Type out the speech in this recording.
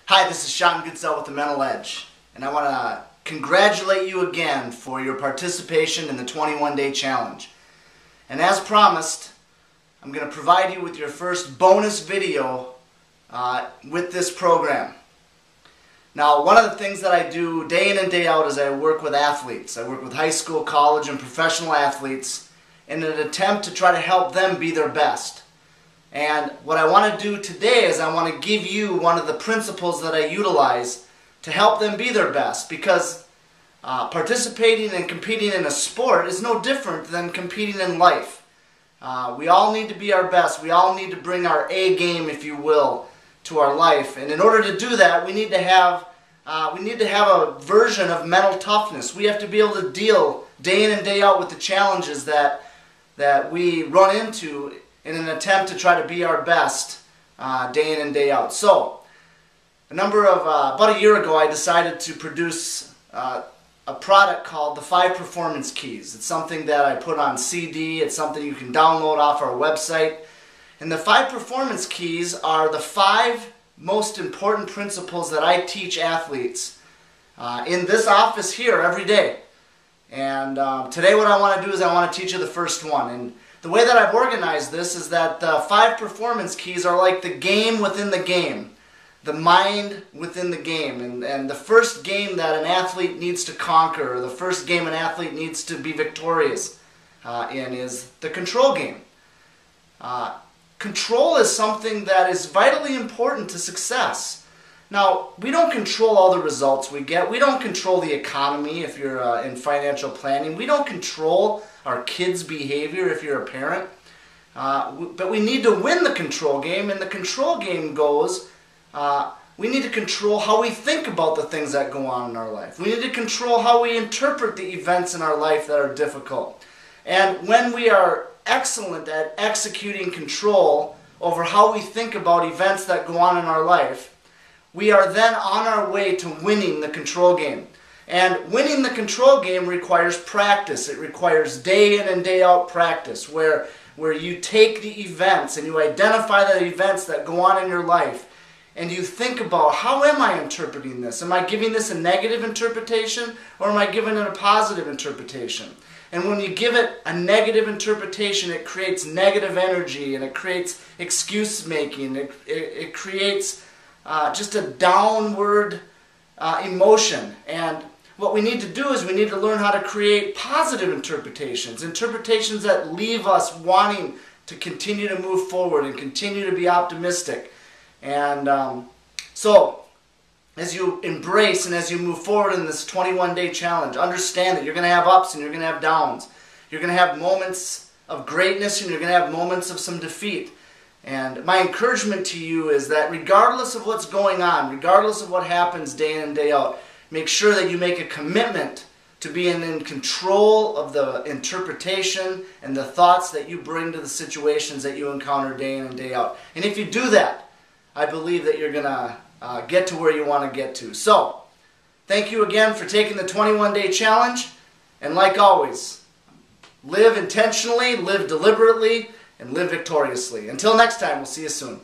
Hi, this is Sean Goodsell with The Mental Edge, and I want to congratulate you again for your participation in the 21-day challenge. And as promised, I'm going to provide you with your first bonus video with this program. Now, one of the things that I do day in and day out is I work with athletes. I work with high school, college, and professional athletes in an attempt to try to help them be their best. And what I want to do today is I want to give you one of the principles that I utilize to help them be their best, because participating and competing in a sport is no different than competing in life. We all need to be our best. We all need to bring our A game, if you will, to our life. And in order to do that, we need to have a version of mental toughness. We have to be able to deal day in and day out with the challenges that we run into in an attempt to try to be our best day in and day out. So, about a year ago, I decided to produce a product called the 5 Performance Keys. It's something that I put on CD. It's something you can download off our website. And the 5 Performance Keys are the 5 most important principles that I teach athletes in this office here every day. And today what I want to do is I want to teach you the first one. And the way that I've organized this is that the 5 performance keys are like the game within the game, the mind within the game. And the first game that an athlete needs to conquer, or the first game an athlete needs to be victorious in, is the control game. Control is something that is vitally important to success. Now, we don't control all the results we get. We don't control the economy if you're in financial planning. We don't control our kids' behavior if you're a parent. But we need to win the control game, and the control game goes, we need to control how we think about the things that go on in our life. We need to control how we interpret the events in our life that are difficult. And when we are excellent at executing control over how we think about events that go on in our life, we are then on our way to winning the control game. And winning the control game requires practice. It requires day in and day out practice, where you take the events and you identify the events that go on in your life, and you think about, how am I interpreting this? Am I giving this a negative interpretation, or am I giving it a positive interpretation? And when you give it a negative interpretation, it creates negative energy, and it creates excuse making. It creates just a downward emotion. And what we need to do is we need to learn how to create positive interpretations, interpretations that leave us wanting to continue to move forward and continue to be optimistic. And so, as you embrace and as you move forward in this 21-day challenge, understand that you're going to have ups and you're going to have downs. You're going to have moments of greatness and you're going to have moments of some defeat. And my encouragement to you is that regardless of what's going on, regardless of what happens day in and day out, make sure that you make a commitment to being in control of the interpretation and the thoughts that you bring to the situations that you encounter day in and day out. And if you do that, I believe that you're going to get to where you want to get to. So, thank you again for taking the 21-day challenge. And like always, live intentionally, live deliberately, and live victoriously. Until next time, we'll see you soon.